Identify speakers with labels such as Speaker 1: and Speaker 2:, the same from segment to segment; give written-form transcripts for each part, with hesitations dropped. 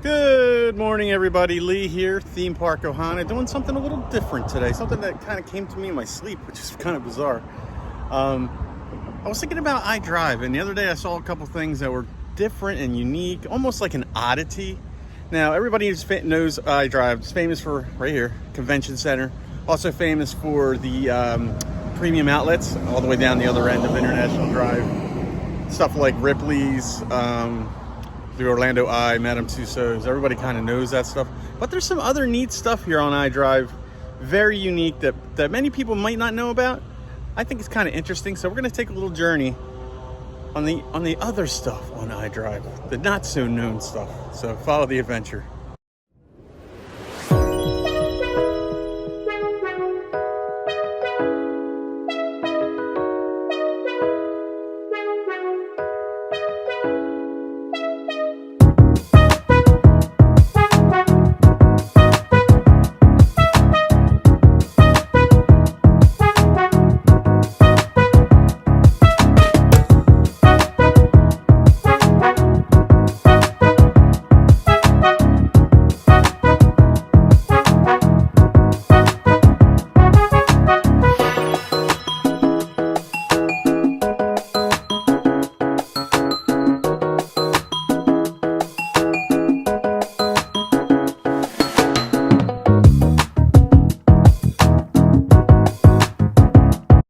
Speaker 1: Good morning, everybody. Lee here, Theme Park Ohana, doing something a little different today. Something that kind of came to me in my sleep, which is kind of bizarre. I was thinking about iDrive, and the other day I saw a couple things that were different and unique, almost like an oddity. Now, everybody knows iDrive. It's famous for, right here, Convention Center. Also famous for the premium outlets all the way down the other end of International Drive. Stuff like Ripley's, the Orlando Eye, Madame Tussauds. Everybody kind of knows that stuff. But there's some other neat stuff here on iDrive, very unique that many people might not know about. I think it's kind of interesting. So we're going to take a little journey on the other stuff on iDrive, the not so known stuff. So follow the adventure.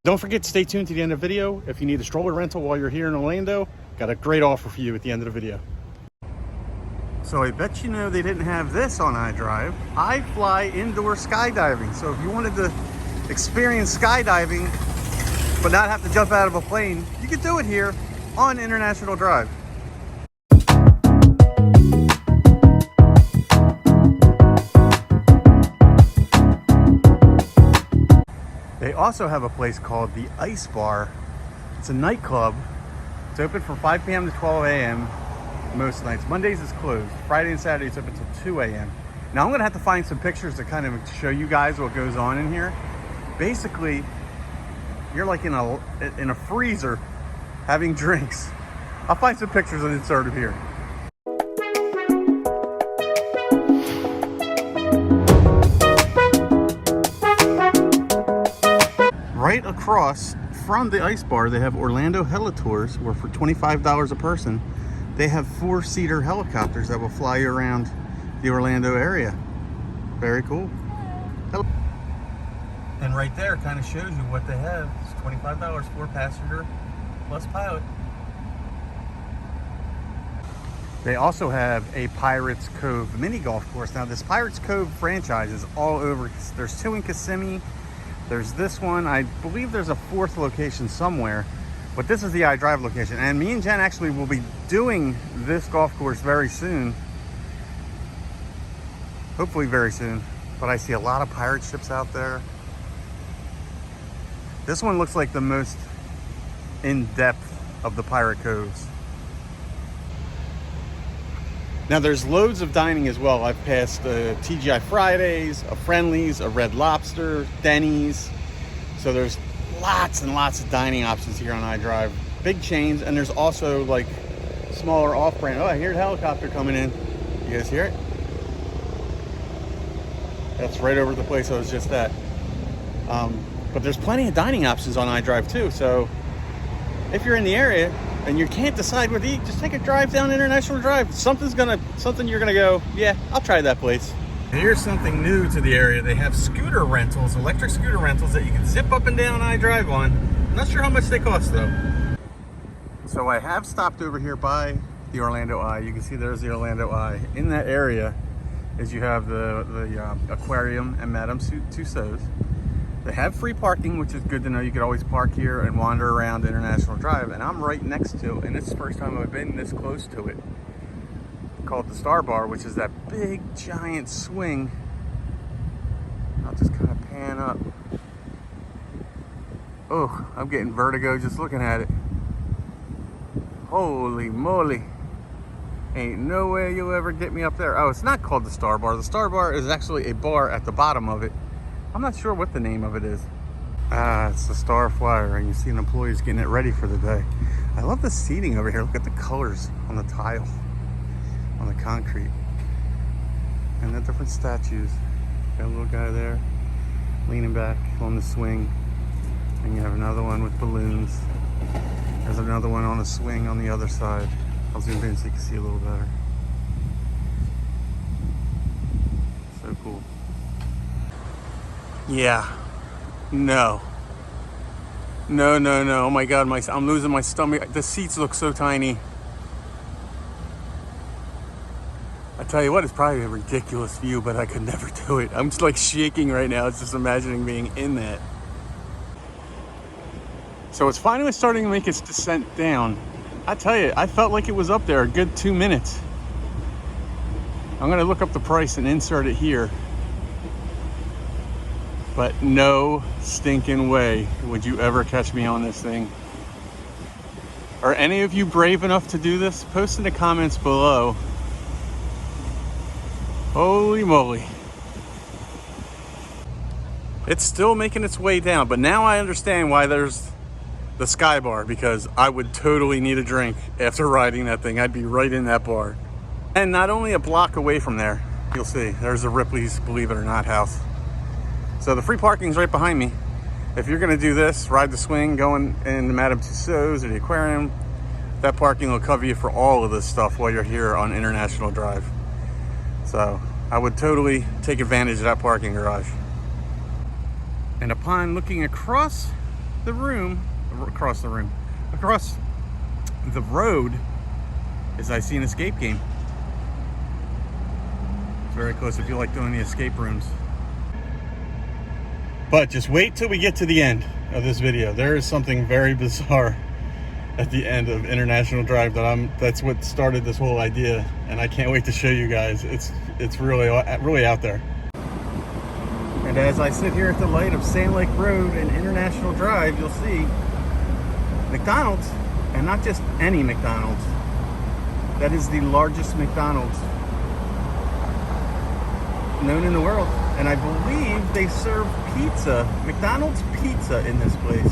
Speaker 1: Don't forget to stay tuned to the end of the video. If you need a stroller rental while you're here in Orlando, got a great offer for you at the end of the video. So I bet you know they didn't have this on iDrive. I fly indoor skydiving. So if you wanted to experience skydiving but not have to jump out of a plane, you could do it here on International Drive. They also have a place called the Ice Bar. It's a nightclub. It's open from 5 p.m. to 12 a.m. most nights. Mondays it's closed. Friday and Saturday it's open until 2 a.m. Now I'm gonna have to find some pictures to kind of show you guys what goes on in here. Basically, you're like in a freezer having drinks. I'll find some pictures and insert them here. Right across from the Ice Bar, they have Orlando Helitours, where for $25 a person, they have 4-seater helicopters that will fly you around the Orlando area. Very cool. And right there kind of shows you what they have. It's $25, 4-passenger plus pilot. They also have a Pirates Cove mini golf course. Now this Pirates Cove franchise is all over. There's 2 in Kissimmee. There's this one. I believe there's a 4th location somewhere, but this is the iDrive location. And me and Jen actually will be doing this golf course very soon. Hopefully very soon. But I see a lot of pirate ships out there. This one looks like the most in-depth of the pirate coves. Now there's loads of dining as well. I've passed TGI Fridays, a Friendly's, a Red Lobster, Denny's. So there's lots and lots of dining options here on iDrive. Big chains, and there's also like smaller off-brand. Oh, I hear a helicopter coming in. You guys hear it? That's right over the place I was just at. But there's plenty of dining options on iDrive too. So if you're in the area and you can't decide what to eat, just take a drive down International Drive. Something you're gonna go, yeah, I'll try that place. Here's something new to the area. They have scooter rentals, electric scooter rentals that you can zip up and down iDrive on. I'm not sure how much they cost though. So I have stopped over here by the Orlando Eye. You can see there's the Orlando Eye. In that area is you have the aquarium and Madame Tussauds. They have free parking, which is good to know. You could always park here and wander around International Drive, and I'm right next to it, and it's the first time I've been this close to it. Called the Star Bar, which is that big giant swing. I'll just kind of pan up. Oh, I'm getting vertigo just looking at it. Holy moly. Ain't no way you'll ever get me up there. Oh, it's not called the Star Bar. The Star Bar is actually a bar at the bottom of it. I'm not sure what the name of it is. Ah, it's the Star Flyer, and you see an employee's getting it ready for the day. I love the seating over here. Look at the colors on the tile, on the concrete. And the different statues. Got a little guy there leaning back on the swing. And you have another one with balloons. There's another one on a swing on the other side. I'll zoom in so you can see a little better. So cool. Yeah. No. No. Oh my God, I'm losing my stomach. The seats look so tiny. I tell you what, it's probably a ridiculous view, but I could never do it. I'm just like shaking right now. It's just imagining being in that. So it's finally starting to make its descent down. I tell you, I felt like it was up there a good 2 minutes. I'm gonna look up the price and insert it here. But no stinking way would you ever catch me on this thing. Are any of you brave enough to do this? Post in the comments below. Holy moly. It's still making its way down, but now I understand why there's the Sky Bar, because I would totally need a drink after riding that thing. I'd be right in that bar. And not only a block away from there, you'll see, there's a Ripley's Believe It or Not house. So the free parking's right behind me. If you're gonna do this, ride the swing, going in the Madame Tussauds or the aquarium, that parking will cover you for all of this stuff while you're here on International Drive. So I would totally take advantage of that parking garage. And upon looking across the road, is I see an escape game. It's very close if you like doing the escape rooms. But just wait till we get to the end of this video. There is something very bizarre at the end of International Drive that's what started this whole idea, and I can't wait to show you guys. It's really out there. And as I sit here at the light of Sand Lake Road and International Drive, you'll see McDonald's, and not just any McDonald's. That is the largest McDonald's known in the world. And I believe they serve pizza, McDonald's pizza in this place.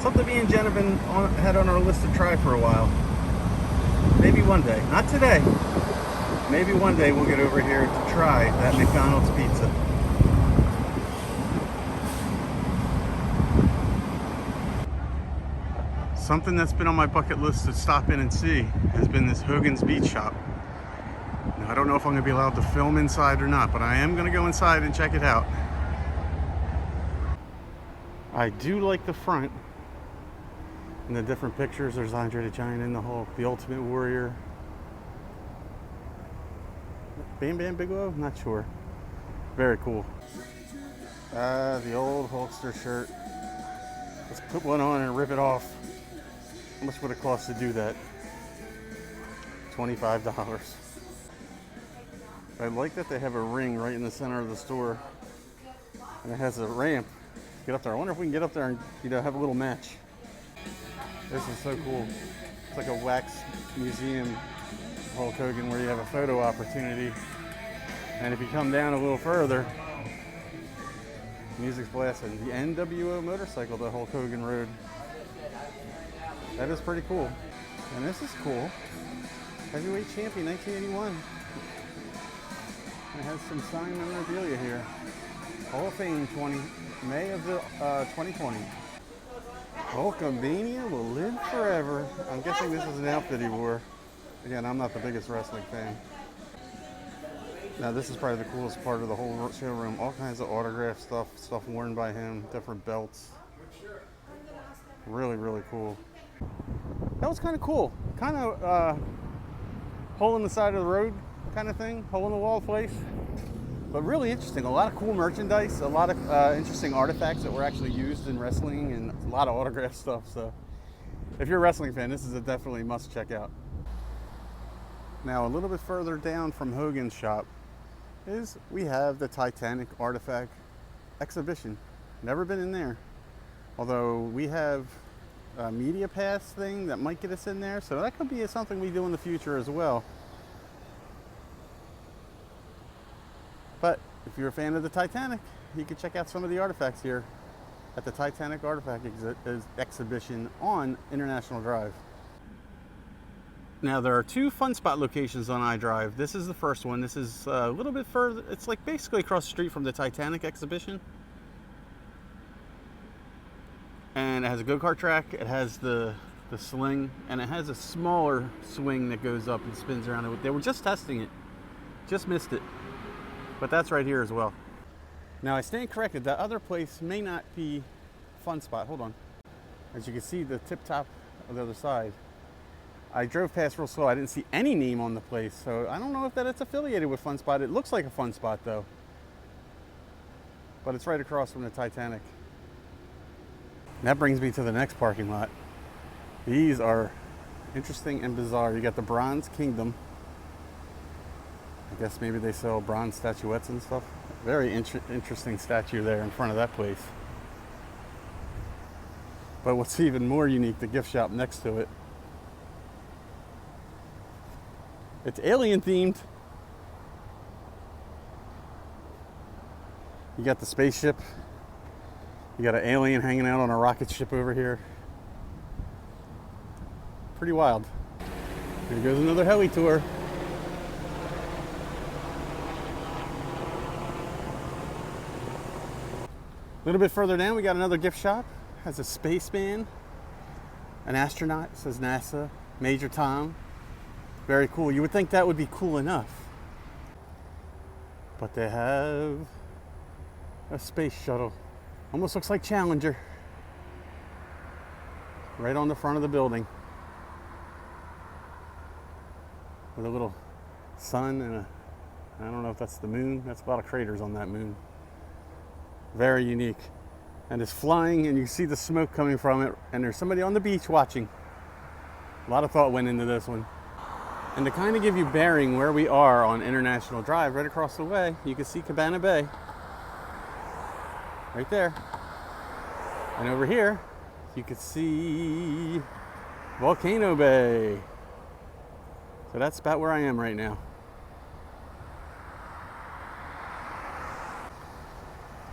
Speaker 1: Something me and Jen had on our list to try for a while. Maybe one day, not today. Maybe one day we'll get over here to try that McDonald's pizza. Something that's been on my bucket list to stop in and see has been this Hogan's Beach Shop. Now, I don't know if I'm going to be allowed to film inside or not, but I am going to go inside and check it out. I do like the front and the different pictures. There's Andre the Giant in the Hulk, the Ultimate Warrior. Bam Bam Bigelow? Not sure. Very cool. The old Hulkster shirt. Let's put one on and rip it off. How much would it cost to do that? $25. I like that they have a ring right in the center of the store, and it has a ramp to get up there. I wonder if we can get up there and have a little match. This is so cool. It's like a wax museum, Hulk Hogan, where you have a photo opportunity. And if you come down a little further, music's blasting. The NWO motorcycle that Hulk Hogan rode. That is pretty cool. And this is cool. Heavyweight champion, 1981. It has some signed memorabilia here. Hall of Fame May of 2020. Hulkamania will live forever. I'm guessing this is an outfit he wore. Again, I'm not the biggest wrestling fan. Now this is probably the coolest part of the whole showroom. All kinds of autograph stuff worn by him, different belts. Really, really cool. That was kind of cool. Kind of hole in the side of the road kind of thing. Hole in the wall place. But really interesting. A lot of cool merchandise. A lot of interesting artifacts that were actually used in wrestling, and a lot of autograph stuff. So if you're a wrestling fan, this is a definitely must check out. Now a little bit further down from Hogan's shop we have the Titanic artifact exhibition. Never been in there. Although we have a media pass thing that might get us in there, so that could be something we do in the future as well. But if you're a fan of the Titanic, you can check out some of the artifacts here at the Titanic Artifact Exhibition on International Drive. Now there are two fun spot locations on iDrive. This is the first one. This is a little bit further. It's like basically across the street from the Titanic exhibition. And it has a go-kart track. It has the sling, and it has a smaller swing that goes up and spins around. They were just testing it. Just missed it. But that's right here as well. Now I stand corrected. That other place may not be fun spot. Hold on. As you can see, the tip top of the other side. I drove past real slow. I didn't see any name on the place, so I don't know if that it's affiliated with Fun Spot. It looks like a Fun Spot though, but it's right across from the Titanic. And that brings me to the next parking lot. These are interesting and bizarre. You got the Bronze Kingdom. I guess maybe they sell bronze statuettes and stuff. Very interesting statue there in front of that place. But what's even more unique, the gift shop next to it. It's alien themed. You got the spaceship. You got an alien hanging out on a rocket ship over here. Pretty wild. Here goes another heli tour. A little bit further down, we got another gift shop. Has a spaceman, an astronaut, it says NASA, Major Tom. Very cool. You would think that would be cool enough. But they have a space shuttle. Almost looks like Challenger. Right on the front of the building. With a little sun and I don't know if that's the moon. That's a lot of craters on that moon. Very unique. And it's flying and you see the smoke coming from it, and there's somebody on the beach watching. A lot of thought went into this one. And to kind of give you bearing where we are on International Drive, right across the way, you can see Cabana Bay. Right there. And over here, you can see Volcano Bay. So that's about where I am right now.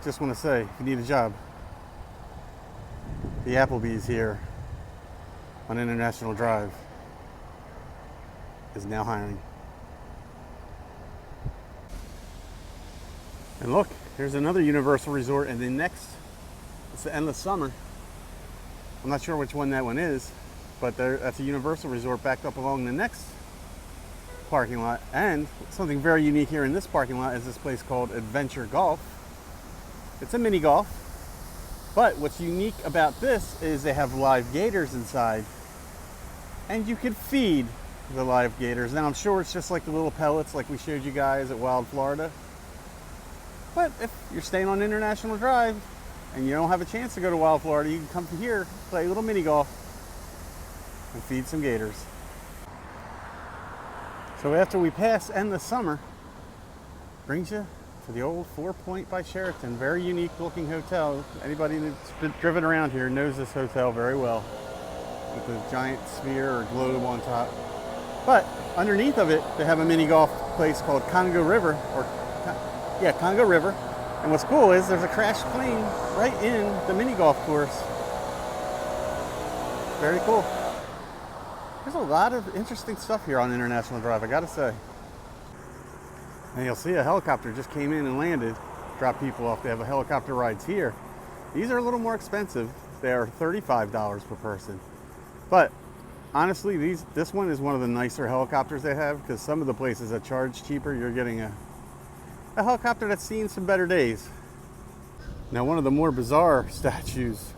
Speaker 1: Just want to say, if you need a job, the Applebee's here on International Drive is now hiring. And look, here's another Universal Resort, and then next, it's the Endless Summer. I'm not sure which one that one is, but that's a Universal Resort backed up along the next parking lot. And something very unique here in this parking lot is this place called Adventure Golf. It's a mini golf, but what's unique about this is they have live gators inside, and you can feed the live gators. Now I'm sure it's just like the little pellets like we showed you guys at Wild Florida. But if you're staying on International Drive and you don't have a chance to go to Wild Florida, you can come to here, play a little mini golf, and feed some gators. So after we pass Endless Summer, brings you to the old 4 Point by Sheraton. Very unique looking hotel. Anybody that's been driven around here knows this hotel very well, with a giant sphere or globe on top. But underneath of it, they have a mini golf place called Congo River, Congo River. And what's cool is there's a crashed plane right in the mini golf course. Very cool. There's a lot of interesting stuff here on International Drive, I gotta say. And you'll see a helicopter just came in and landed, dropped people off. They have a helicopter rides here. These are a little more expensive. They are $35 per person. But honestly, this one is one of the nicer helicopters they have, because some of the places that charge cheaper, you're getting a helicopter that's seen some better days. Now, one of the more bizarre statues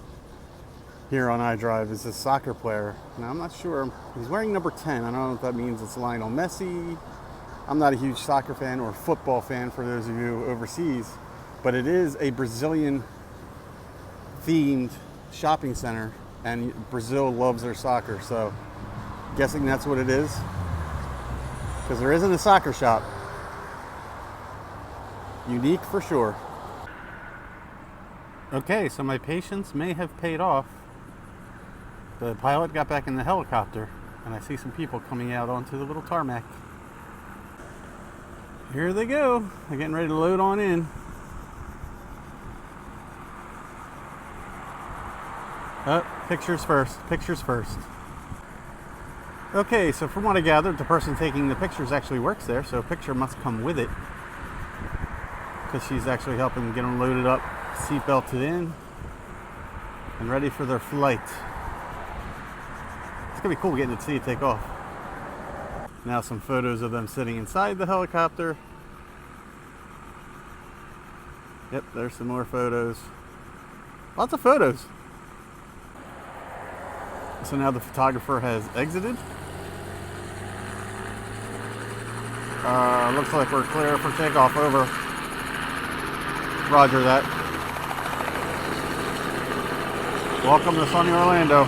Speaker 1: here on iDrive is this soccer player. Now, I'm not sure. He's wearing number 10. I don't know if that means it's Lionel Messi. I'm not a huge soccer fan or football fan for those of you overseas, but it is a Brazilian themed shopping center, and Brazil loves their soccer, so I'm guessing that's what it is, because there isn't a soccer shop. Unique for sure. Okay, so my patience may have paid off. The pilot got back in the helicopter, and I see some people coming out onto the little tarmac. Here they go. They're getting ready to load on in. Oh, pictures first. Pictures first. Okay, so from what I gathered, the person taking the pictures actually works there, so a picture must come with it. Because she's actually helping get them loaded up, seat belted in, and ready for their flight. It's gonna be cool getting to see it take off. Now some photos of them sitting inside the helicopter. Yep, there's some more photos. Lots of photos. So now the photographer has exited. Looks like we're clear for takeoff. Over. Roger that. Welcome to sunny Orlando.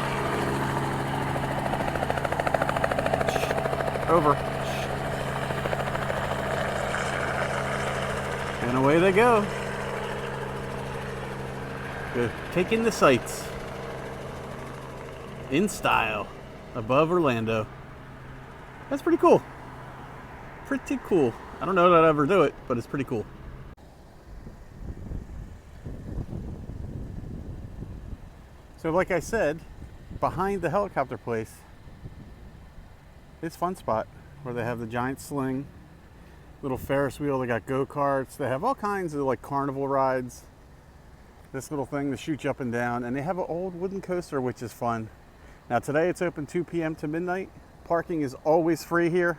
Speaker 1: Over. And away they go. Good. Taking the sights. In style. Above Orlando. That's pretty cool. Pretty cool. I don't know that I'd ever do it, but it's pretty cool. So like I said, behind the helicopter place, it's Fun Spot, where they have the giant sling, little Ferris wheel, they got go-karts, they have all kinds of like carnival rides. This little thing to shoot you up and down, and they have an old wooden coaster, which is fun. Now today it's open 2 p.m. to midnight. Parking is always free here.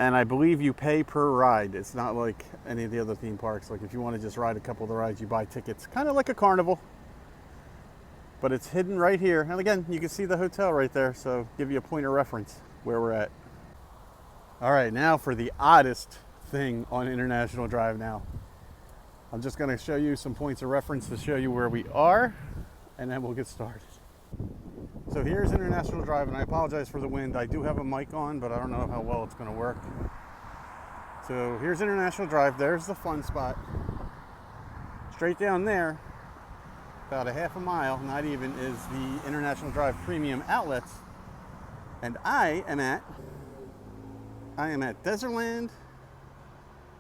Speaker 1: And I believe you pay per ride. It's not like any of the other theme parks. Like if you want to just ride a couple of the rides, you buy tickets. Kind of like a carnival. But it's hidden right here. And again, you can see the hotel right there. So give you a point of reference where we're at. All right, now for the oddest thing on International Drive now. I'm just going to show you some points of reference to show you where we are. And then we'll get started. So here's International Drive, and I apologize for the wind. I do have a mic on, but I don't know how well it's going to work. So here's International Drive. There's the Fun Spot. Straight down there, about a half a mile, not even, is the International Drive Premium Outlets. And I am at Desertland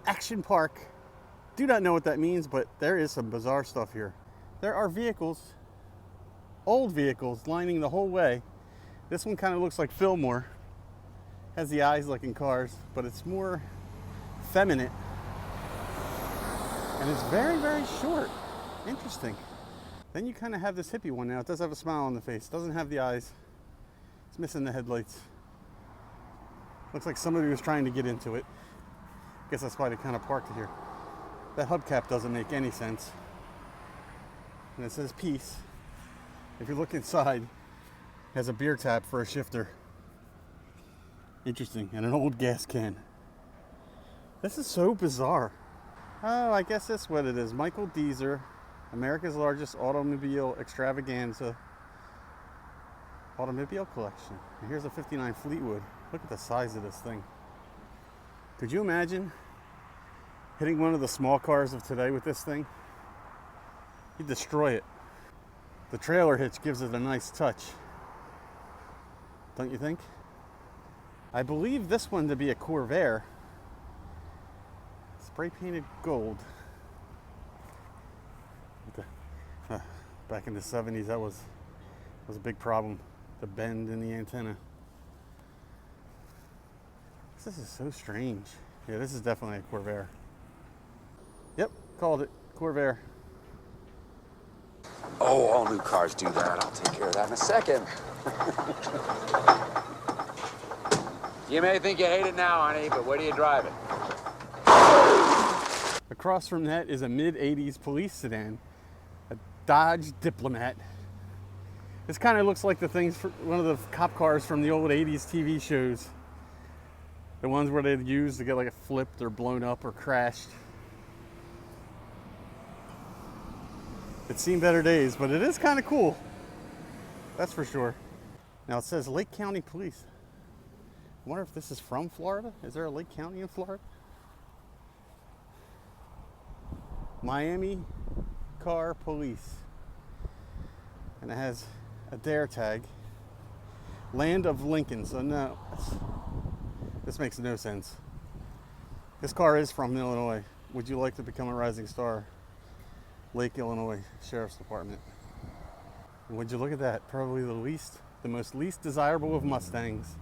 Speaker 1: Action Park. Do not know what that means, but there is some bizarre stuff here. There are vehicles, old vehicles, lining the whole way. This one kind of looks like Fillmore. Has the eyes like in Cars, but it's more feminine. And it's very, very short. Interesting. Then you kind of have this hippie one now. It does have a smile on the face. Doesn't have the eyes. It's missing the headlights. Looks like somebody was trying to get into it. Guess that's why they kind of parked it here. That hubcap doesn't make any sense. And it says peace. If you look inside, it has a beer tap for a shifter. Interesting. And an old gas can. This is so bizarre. Oh, I guess that's what it is. Michael Deezer, America's largest automobile extravaganza automobile collection. And here's a 59 Fleetwood. Look at the size of this thing. Could you imagine hitting one of the small cars of today with this thing? You'd destroy it. The trailer hitch gives it a nice touch. Don't you think? I believe this one to be a Corvair. Spray painted gold. Back in the 70s, that was a big problem. The bend in the antenna. This is so strange. Yeah, this is definitely a Corvair. Yep, called it. Corvair.
Speaker 2: Oh, all new cars do that. I'll take care of that in a second. You may think you hate it now, honey, but where do you drive it?
Speaker 1: Across from that is a mid-80s police sedan. A Dodge Diplomat. This kind of looks like the things for one of the cop cars from the old 80s TV shows. The ones where they'd use to get like flipped or blown up or crashed. It's seen better days, but it is kind of cool. That's for sure. Now it says Lake County Police. I wonder if this is from Florida. Is there a Lake County in Florida? Miami Car Police. And it has a dare tag. Land of Lincoln. So no, this makes no sense. This car is from Illinois. Would you like to become a rising star? Lake Illinois Sheriff's Department. And would you look at that? Probably the least The most least desirable of Mustangs.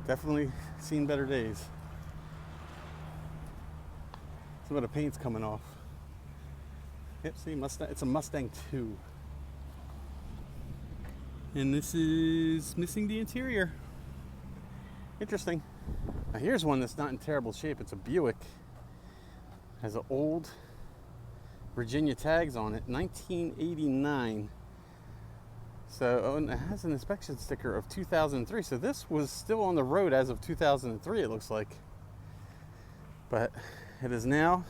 Speaker 1: Definitely seen better days. Some of the paint's coming off. Yep, see, Mustang. It's a Mustang 2. And this is missing the interior. Interesting. Now here's one that's not in terrible shape. It's a Buick. Has an old Virginia tags on it, 1989. So, and it has an inspection sticker of 2003. So this was still on the road as of 2003, it looks like. But it is now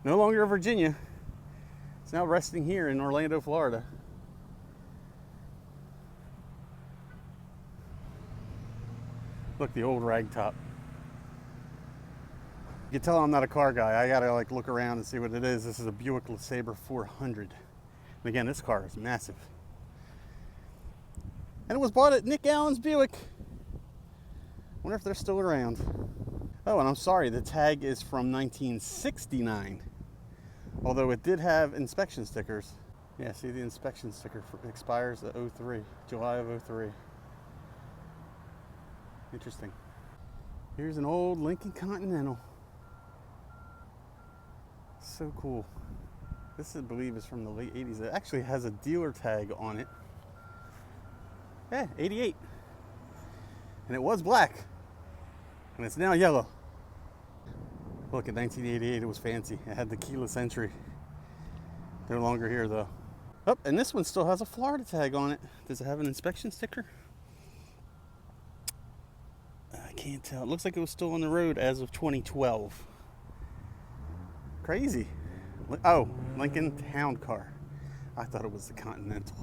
Speaker 1: no longer a Virginia. It's now resting here in Orlando, Florida. Look, the old rag top. You can tell I'm not a car guy. I gotta like look around and see what it is. This is a Buick LeSabre 400. And again, this car is massive. And it was bought at Nick Allen's Buick. Wonder if they're still around. Oh, and I'm sorry, the tag is from 1969. Although it did have inspection stickers. Yeah, see, the inspection sticker expires at 03, July of 03. Interesting. Here's an old Lincoln Continental. So cool. This, I believe, is from the late 80s. It actually has a dealer tag on it. Yeah, 88. And it was black. And it's now yellow. Look, in 1988, it was fancy. It had the keyless entry. No longer here, though. Oh, and this one still has a Florida tag on it. Does it have an inspection sticker? I can't tell. It looks like it was still on the road as of 2012. Crazy. Oh, Lincoln Town Car. I thought it was the Continental.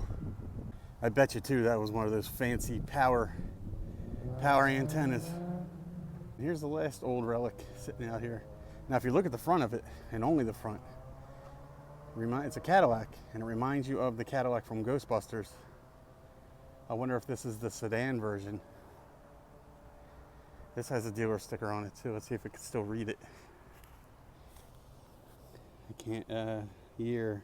Speaker 1: I bet you too that was one of those fancy power antennas. Here's the last old relic sitting out here. Now if you look at the front of it, and only the front, it's a Cadillac, and it reminds you of the Cadillac from Ghostbusters. I wonder if this is the sedan version. This has a dealer sticker on it too. Let's see if it can still read it. I can't, year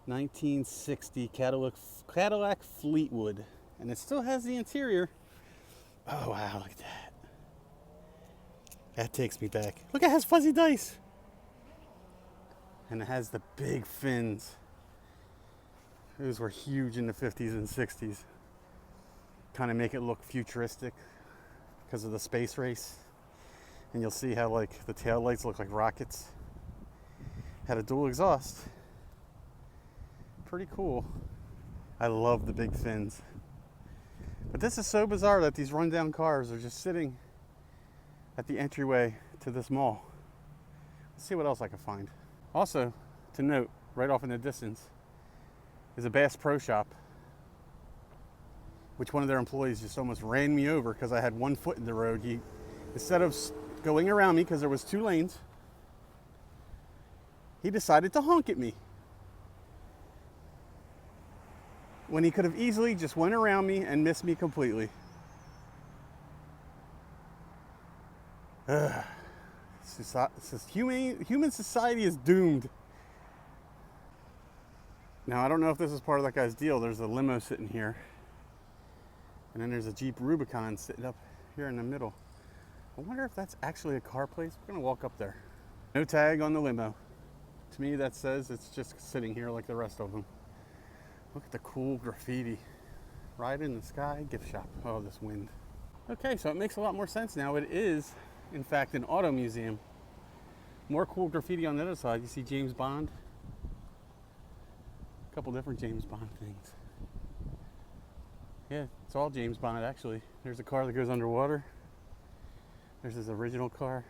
Speaker 1: 1960 Cadillac Fleetwood. And it still has the interior. Oh wow, look at that. That takes me back. Look, it has fuzzy dice. And it has the big fins. Those were huge in the 50s and 60s. Kind of make it look futuristic because of the space race. And you'll see how like the tail lights look like rockets. Had a dual exhaust. Pretty cool. I love the big fins. But this is so bizarre that these rundown cars are just sitting at the entryway to this mall. Let's see what else I can find. Also, to note, right off in the distance, is a Bass Pro Shop, which one of their employees just almost ran me over because I had one foot in the road. He, instead of going around me because there was 2 lanes, he decided to honk at me. When he could have easily just went around me and missed me completely. Human society is doomed. Now, I don't know if this is part of that guy's deal. There's a limo sitting here. And then there's a Jeep Rubicon sitting up here in the middle. I wonder if that's actually a car place. We're going to walk up there. No tag on the limo. To me, that says it's just sitting here like the rest of them. Look at the cool graffiti. Ride in the Sky gift shop. Oh, this wind. Okay, so it makes a lot more sense now. It is, in fact, an auto museum. More cool graffiti on the other side. You see James Bond. A couple different James Bond things. Yeah, it's all James Bond, actually. There's a car that goes underwater. There's his original car.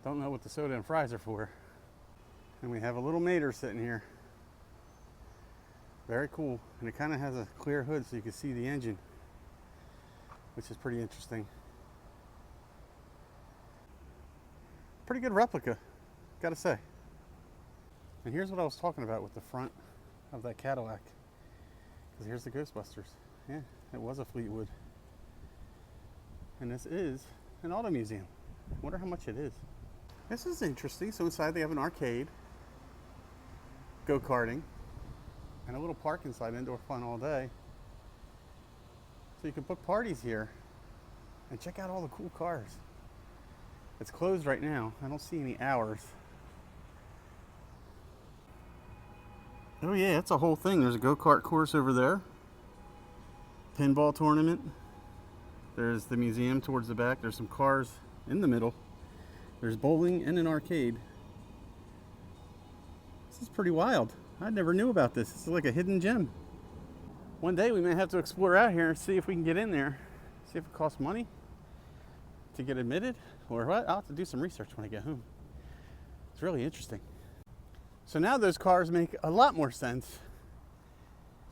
Speaker 1: Don't know what the soda and fries are for. And we have a little Mater sitting here. Very cool. And it kind of has a clear hood so you can see the engine, which is pretty interesting. Pretty good replica, gotta say. And here's what I was talking about with the front of that Cadillac. Because here's the Ghostbusters. Yeah, it was a Fleetwood. And this is an auto museum. I wonder how much it is. This is interesting. So inside they have an arcade. go-karting, and a little park inside, indoor fun all day. So you can book parties here and check out all the cool cars. It's closed right now. I don't see any hours. Oh yeah, it's a whole thing. There's a go-kart course over there. Pinball tournament. There's the museum towards the back. There's some cars in the middle. There's bowling and an arcade. This is pretty wild. I never knew about this. It's like a hidden gem. One day we may have to explore out here and see if we can get in there. See if it costs money to get admitted or what. I'll have to do some research when I get home. It's really interesting. So now those cars make a lot more sense.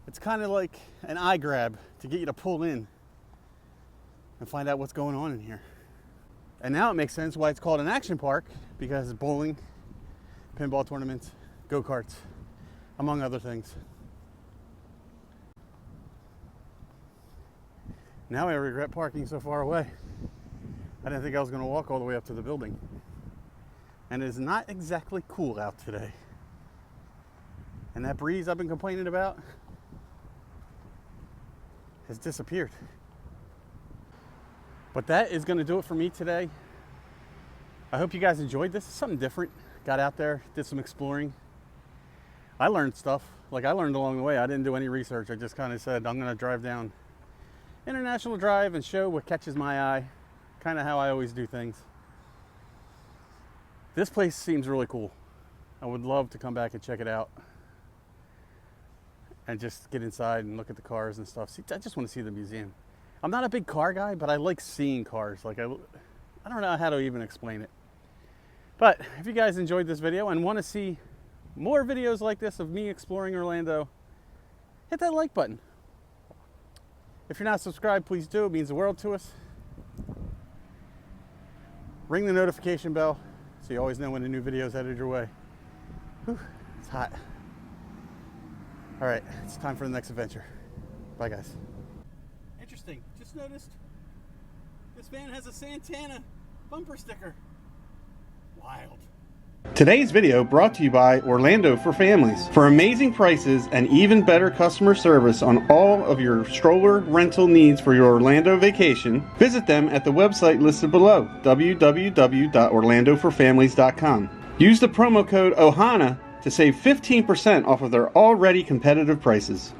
Speaker 1: It's kind of like an eye grab to get you to pull in and find out what's going on in here. And now it makes sense why it's called an action park, because it's bowling, pinball tournaments, go-karts, among other things. Now I regret parking so far away. I didn't think I was going to walk all the way up to the building. And it is not exactly cool out today. And that breeze I've been complaining about has disappeared. But that is going to do it for me today. I hope you guys enjoyed this. It's something different. Got out there, did some exploring. I learned stuff. Like, I learned along the way. I didn't do any research. I just kind of said, I'm going to drive down International Drive and show what catches my eye. Kind of how I always do things. This place seems really cool. I would love to come back and check it out. And just get inside and look at the cars and stuff. See, I just want to see the museum. I'm not a big car guy, but I like seeing cars. Like, I don't know how to even explain it. But if you guys enjoyed this video and want to see more videos like this of me exploring Orlando, hit that like button. If you're not subscribed, please do. It means the world to us. Ring the notification bell so you always know when a new video is headed your way. Whew, it's hot. All right, it's time for the next adventure. Bye, guys. Interesting. Just noticed this van has a Santana bumper sticker. Wild. Today's video brought to you by Orlando for Families. For amazing prices and even better customer service on all of your stroller rental needs for your Orlando vacation, visit them at the website listed below, www.orlandoforfamilies.com. Use the promo code Ohana to save 15% off of their already competitive prices.